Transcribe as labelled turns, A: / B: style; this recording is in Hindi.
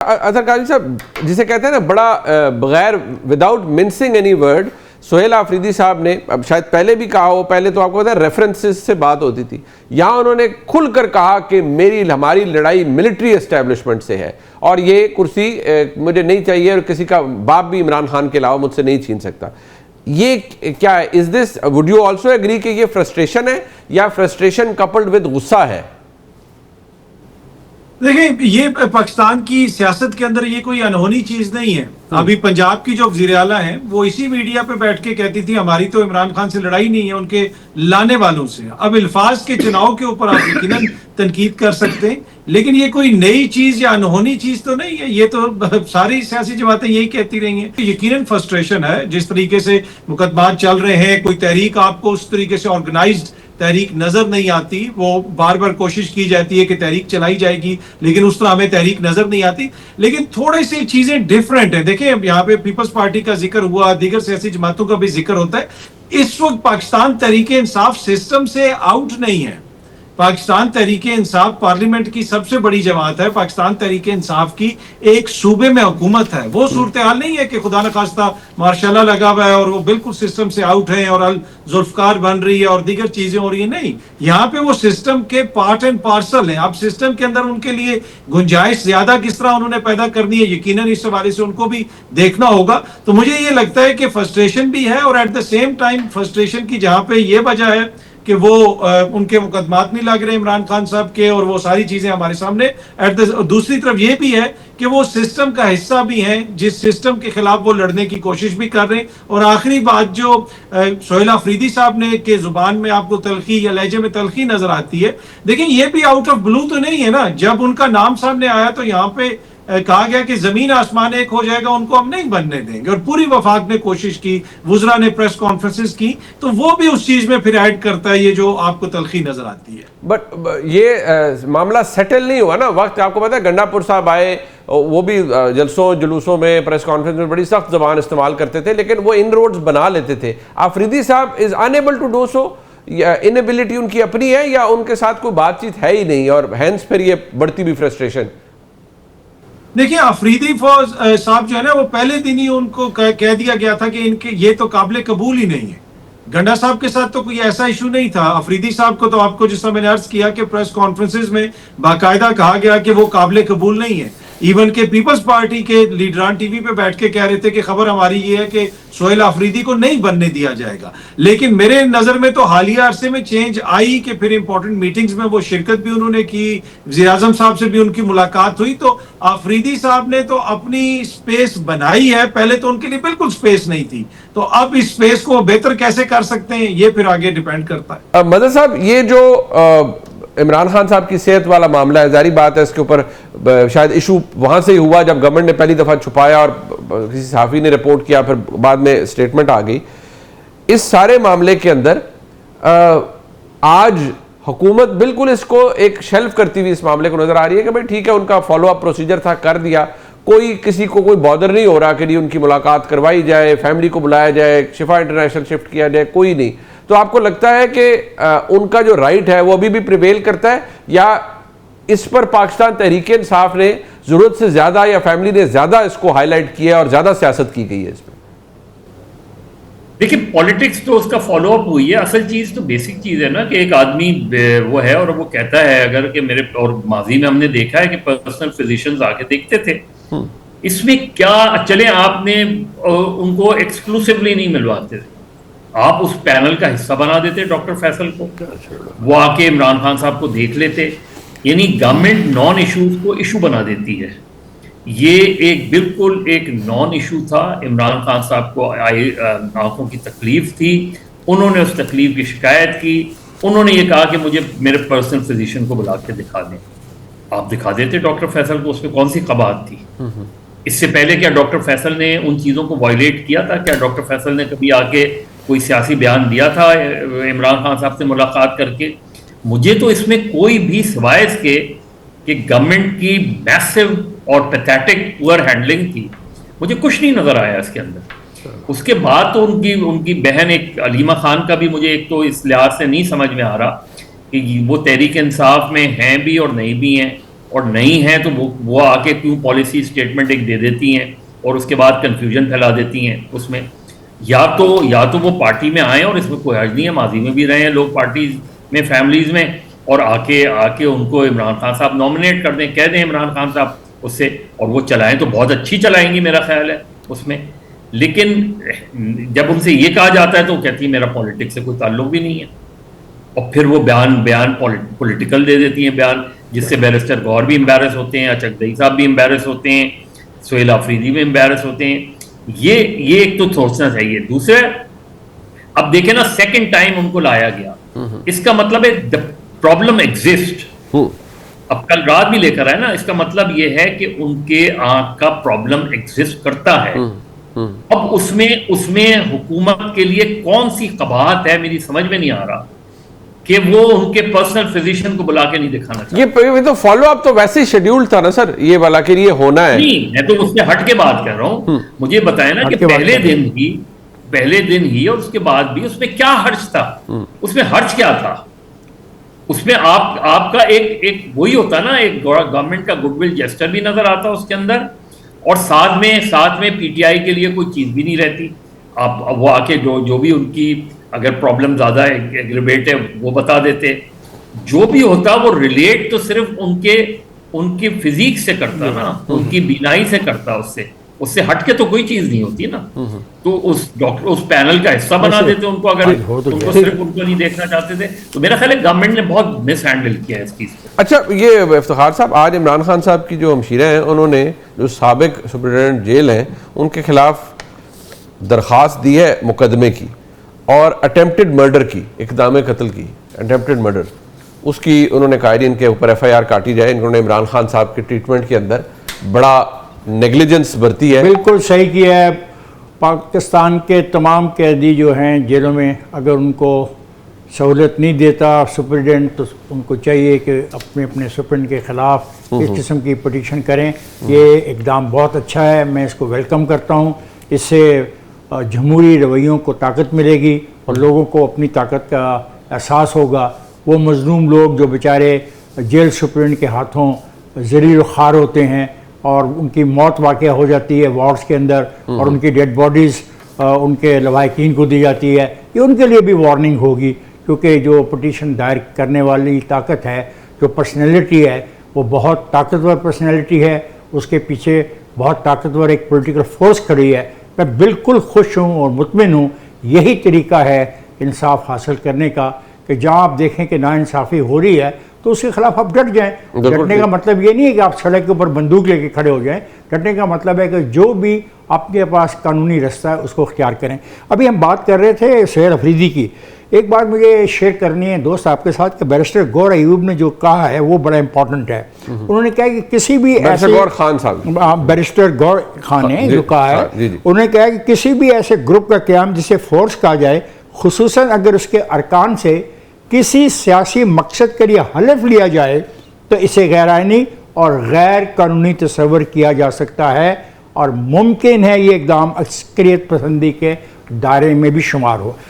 A: अजहर काजी साहब, जिसे कहते हैं ना बड़ा बगैर without mincing any word, Sohail Afridi साहब ने, अब शायद पहले भी कहा हो, पहले तो आपको पता है रेफरेंसेस से बात होती थी, यहाँ उन्होंने खुलकर कहा कि हमारी लड़ाई मिलिट्री एस्टेब्लिशमेंट से है और ये कुर्सी मुझे नहीं चाहिए और किसी का बाप भी इमरान खान के अलावा मुझसे नहीं छीन सकता। ये क्या है? Is this, would you also agree कि ये फ्रस्ट्रेशन है या फ्रस्ट्रेशन कपल्ड विद गुस्सा है?
B: देखिए, ये पाकिस्तान की सियासत के अंदर ये कोई अनहोनी चीज नहीं है। अभी पंजाब की जो वज़ीर आला है वो इसी मीडिया पे बैठ के कहती थी हमारी तो इमरान खान से लड़ाई नहीं है, उनके लाने वालों से। अब अल्फाज के चुनाव के ऊपर आप यकीनन तनकीद कर सकते हैं, लेकिन ये कोई नई चीज या अनहोनी चीज तो नहीं है। ये तो सारी सियासी जमातें यही कहती रही हैं। यकीनन फ्रस्ट्रेशन है, जिस तरीके से मुकदमात चल रहे हैं, कोई तहरीक आपको उस तरीके से ऑर्गेनाइज्ड तहरीक नजर नहीं आती। वो बार बार कोशिश की जाती है कि तहरीक चलाई जाएगी, लेकिन उस तरह हमें तहरीक नजर नहीं आती। लेकिन थोड़ी सी चीजें डिफरेंट है। देखिए, यहाँ पे पीपल्स पार्टी का जिक्र हुआ, दीगर सियासी जमातों का भी जिक्र होता है। इस वक्त पाकिस्तान तहरीक इंसाफ सिस्टम से आउट नहीं है। पाकिस्तान तहरीक इंसाफ पार्लियामेंट की सबसे बड़ी जमात है। पाकिस्तान तहरीक इंसाफ की एक सूबे में हुकूमत है। वो सूरत हाल नहीं है कि खुदा न खास्ता मार्शाल्लाह लगा हुआ है और वो बिल्कुल सिस्टम से आउट है और अल जुल्फकार बन रही है और दीगर चीजें हो रही है। नहीं, यहाँ पे वो सिस्टम के पार्ट एंड पार्सल है। अब सिस्टम के अंदर उनके लिए गुंजाइश ज्यादा किस तरह उन्होंने पैदा करनी है, यकीनन इस हवाले से उनको भी देखना होगा। तो मुझे ये लगता है कि फ्रस्ट्रेशन भी है और at the same time frustration की जहां पे ये वजह है कि वो उनके मुकदमात नहीं लग रहे इमरान खान साहब के और वो सारी चीजें हमारे सामने। दूसरी तरफ ये भी है कि वो सिस्टम का हिस्सा भी हैं, जिस सिस्टम के खिलाफ वो लड़ने की कोशिश भी कर रहे हैं। और आखिरी बात जो सोहेल आफरीदी साहब ने के जुबान में आपको तलखी या लहजे में तलखी नजर आती है, देखिए ये भी आउट ऑफ ब्लू तो नहीं है ना। जब उनका नाम सामने आया तो यहाँ पे कहा गया कि जमीन आसमान एक हो जाएगा, उनको हम नहीं बनने देंगे। और पूरी वफाक ने कोशिश की, वुज़रा ने प्रेस कॉन्फ्रेंसेस की, तो वो भी उस चीज में फिर ऐड करता है ये जो आपको तलखी नजर आती है।
A: बट ये मामला सेटल नहीं हुआ ना। वक्त आपको पता है गंडापुर साहब आए, वो भी जलसों जुलूसों में, प्रेस कॉन्फ्रेंस में बड़ी सख्त जबान इस्तेमाल करते थे, लेकिन वो इन रोड्स बना लेते थे। आफरीदी साहब is unable to do so, या इनएबिलिटी उनकी अपनी है या उनके साथ कोई बातचीत है ही नहीं और हैंस फिर ये बढ़ती भी फ्रस्ट्रेशन?
B: देखिए, अफरीदी साहब जो है ना, वो पहले दिन ही उनको कह दिया गया था कि इनके ये तो काबिल कबूल ही नहीं है। गंडा साहब के साथ तो कोई ऐसा इशू नहीं था। अफरीदी साहब को तो आपको जिस समय मैंने अर्ज किया कि प्रेस कॉन्फ्रेंसेस में बाकायदा कहा गया कि वो काबिल कबूल नहीं है। इवन के पीपल्स पार्टी के लीडरान टीवी पे बैठ के कह रहे थे कि खबर हमारी ये है कि सोहेल आफरीदी को नहीं बनने दिया जाएगा। लेकिन मेरे नजर में तो हालिया अरसे में चेंज आई कि फिर इंपॉर्टेंट मीटिंग्स में वो शिरकत भी उन्होंने की, वज़ीर आज़म साहब से भी उनकी मुलाकात हुई। तो आफरीदी साहब ने तो अपनी स्पेस बनाई है, पहले तो उनके लिए बिल्कुल स्पेस नहीं थी। तो अब इस स्पेस को बेहतर कैसे कर सकते हैं, ये फिर आगे डिपेंड करता है।
A: मदद साहब, ये जो इमरान खान साहब की सेहत वाला मामला है, जारी बात है इसके ऊपर शायद इशू वहां से ही हुआ जब गवर्नमेंट ने पहली दफा छुपाया और किसी सहाफी ने रिपोर्ट किया, फिर बाद में स्टेटमेंट आ गई। इस सारे मामले के अंदर आज हुकूमत बिल्कुल इसको एक शेल्फ करती हुई इस मामले को नजर आ रही है कि भाई ठीक है, उनका फॉलो अप प्रोसीजर था, कर दिया, कोई किसी को कोई बॉदर नहीं हो रहा कि नहीं उनकी मुलाकात करवाई जाए, फैमिली को बुलाया जाए, शिफा इंटरनेशनल शिफ्ट किया जाए, कोई नहीं। तो आपको लगता है कि उनका जो राइट है वो अभी भी प्रिवेल करता है, या इस पर पाकिस्तान तहरीक इंसाफ ने जरूरत से ज्यादा या फैमिली ने ज्यादा इसको हाईलाइट किया और ज्यादा सियासत की गई है इसमें?
C: देखिए, पॉलिटिक्स तो उसका फॉलो अप हुई है। असल चीज तो बेसिक चीज है ना कि एक आदमी वो है और वो कहता है अगर कि मेरे, और माजी में हमने देखा है कि पर्सनल फिजिशियंस आके देखते थे। इसमें क्या चले, आपने उनको एक्सक्लूसिवली नहीं मिलवाते थे, आप उस पैनल का हिस्सा बना देते डॉक्टर फैसल को, वो आके इमरान खान साहब को देख लेते। यानी गवर्नमेंट नॉन इशूज को इशू बना देती है। ये एक बिल्कुल एक नॉन इशू था। इमरान खान साहब को आंखों की तकलीफ थी, उन्होंने उस तकलीफ की शिकायत की, उन्होंने ये कहा कि मुझे मेरे पर्सनल फिजिशियन को बुला के दिखा दें। आप दिखा देते डॉक्टर फैसल को, उसमें कौन सी कबात थी? इससे पहले क्या डॉक्टर फैसल ने उन चीज़ों को वायलेट किया था? क्या डॉक्टर फैसल ने कभी आके कोई सियासी बयान दिया था इमरान खान साहब से मुलाकात करके? मुझे तो इसमें कोई भी सिवाय इसके कि गवर्नमेंट की मैसिव और पैथेटिक पुअर हैंडलिंग थी, मुझे कुछ नहीं नजर आया इसके अंदर। उसके बाद तो उनकी बहन एक अलीमा खान का भी मुझे एक तो इस लिहाज से नहीं समझ में आ रहा कि वो तहरीक इंसाफ में हैं भी और नहीं भी हैं। और नहीं है तो वो आके क्यों पॉलिसी स्टेटमेंट एक दे देती हैं और उसके बाद कंफ्यूजन फैला देती हैं उसमें। या तो वो पार्टी में आए, और इसमें कोई हर्ज नहीं है, माजी में भी रहे हैं लोग पार्टीज में, फैमिलीज में, और आके उनको इमरान खान साहब नॉमिनेट कर दें, कह दें इमरान खान साहब उससे, और वो चलाएं तो बहुत अच्छी चलाएंगी मेरा ख्याल है उसमें। लेकिन जब उनसे ये कहा जाता है तो वो कहती है मेरा पॉलिटिक्स से कोई ताल्लुक भी नहीं है, और फिर वो बयान पॉलिटिकल दे देती हैं बयान, जिससे बैरिस्टर गौहर भी एम्बेरस होते हैं, अचकदई साहब भी एम्बेरस होते हैं, सुहेल आफरीदी भी एम्बेरस होते हैं। ये एक तो सोचना चाहिए। दूसरा, अब देखें ना, सेकंड टाइम उनको लाया गया, इसका मतलब है द प्रॉब्लम एग्जिस्ट। अब कल रात भी लेकर आए ना, इसका मतलब ये है कि उनके आंख का प्रॉब्लम एग्जिस्ट करता है। अब उसमें हुकूमत के लिए कौन सी कबाहत है, मेरी समझ में नहीं आ रहा कि वो उनके पर्सनल फिजिशियन को बुला के नहीं दिखाना चाहते।
A: ये तो फॉलो अप तो वैसे ही शेड्यूल था ना सर, ये वाला कि ये होना है।
C: नहीं, मैं तो उससे हट के बात कर रहा हूं। मुझे बताया ना कि पहले दिन ही और उसके बाद भी उसमें क्या हर्ज था, उसमें हर्ज क्या था? उसमें आपका एक वही होता ना, एक गवर्नमेंट का गुडविल जेस्टर भी नजर आता उसके अंदर, और साथ में पीटीआई के लिए कोई चीज भी नहीं रहती। आप वो आके जो भी उनकी अगर प्रॉब्लम ज्यादा एग्रीवेट है वो बता देते। जो भी होता वो रिलेट तो सिर्फ उनकी फिजिक से करता ना, उनकी बीनाई से करता, उससे हटके तो कोई चीज नहीं होती ना। तो उस पैनल का हिस्सा बना देते उनको, अगर उनको सिर्फ उनको नहीं देखना चाहते थे। तो मेरा ख्याल है गवर्नमेंट ने बहुत मिस हैंडल किया है इस चीज को।
A: अच्छा, ये इफ्तिखार साहब, आज इमरान खान साहब की जो हमशीरा हैं, उन्होंने जो साबिक सुपरिटेंडेंट जेल हैं उनके खिलाफ दरख्वास्त दी है मुकदमे की, और अटेम्प्टेड मर्डर की, इक़दाम कत्ल की, अटेम्प्टेड मर्डर, उसकी उन्होंने कायदीन के ऊपर FIR काटी जाए। इन्होंने इमरान खान साहब के ट्रीटमेंट के अंदर बड़ा नेग्लिजेंस बरती है।
D: बिल्कुल सही किया है। पाकिस्तान के तमाम कैदी जो हैं जेलों में, अगर उनको सहूलत नहीं देता सुप्रीडेंट, तो उनको चाहिए कि अपने सुप्रीडेंट के ख़िलाफ़ इस किस्म की पटिशन करें। ये इकदाम बहुत अच्छा है, मैं इसको वेलकम करता हूँ। इससे जमहूरी रवैयों को ताकत मिलेगी और लोगों को अपनी ताकत का एहसास होगा। वो मज़लूम लोग जो बेचारे जेल सुप्रीडेंट के हाथों ज़रीर ख़ार होते हैं और उनकी मौत वाक़या हो जाती है वार्ड्स के अंदर, और उनकी डेड बॉडीज़ उनके लवाहिकीन को दी जाती है, ये उनके लिए भी वार्निंग होगी। क्योंकि जो पटिशन दायर करने वाली ताकत है, जो पर्सनैलिटी है, वो बहुत ताकतवर पर्सनैलिटी है, उसके पीछे बहुत ताकतवर एक पॉलिटिकल फोर्स खड़ी है। मैं बिल्कुल खुश हूँ और मुतमिन हूँ। यही तरीका है इंसाफ हासिल करने का कि जहाँ आप देखें कि नाइंसाफ़ी हो रही है तो उसके खिलाफ आप डट जाएं। डटने का मतलब ये नहीं है कि आप सड़क के ऊपर बंदूक लेके खड़े हो जाएं। डटने का मतलब है कि जो भी आपके पास कानूनी रास्ता है उसको अख्तियार करें। अभी हम बात कर रहे थे सुहेल आफरीदी की। एक बात मुझे शेयर करनी है दोस्त आपके साथ कि बैरिस्टर गौहर अयूब ने जो कहा है वो बड़ा इंपॉर्टेंट है। उन्होंने कहा कि किसी भी ऐसे बैरिस्टर गौहर खान ने जो कहा है, उन्होंने कहा कि किसी भी ऐसे ग्रुप का क़याम जिसे फोर्स कहा जाए, खुसूसन अगर उसके अरकान से किसी सियासी मकसद के लिए हलफ लिया जाए, तो इसे गैर आइनी और गैर कानूनी तस्वर किया जा सकता है और मुमकिन है ये इक़दाम अस्करियत पसंदी के दायरे में भी शुमार हो।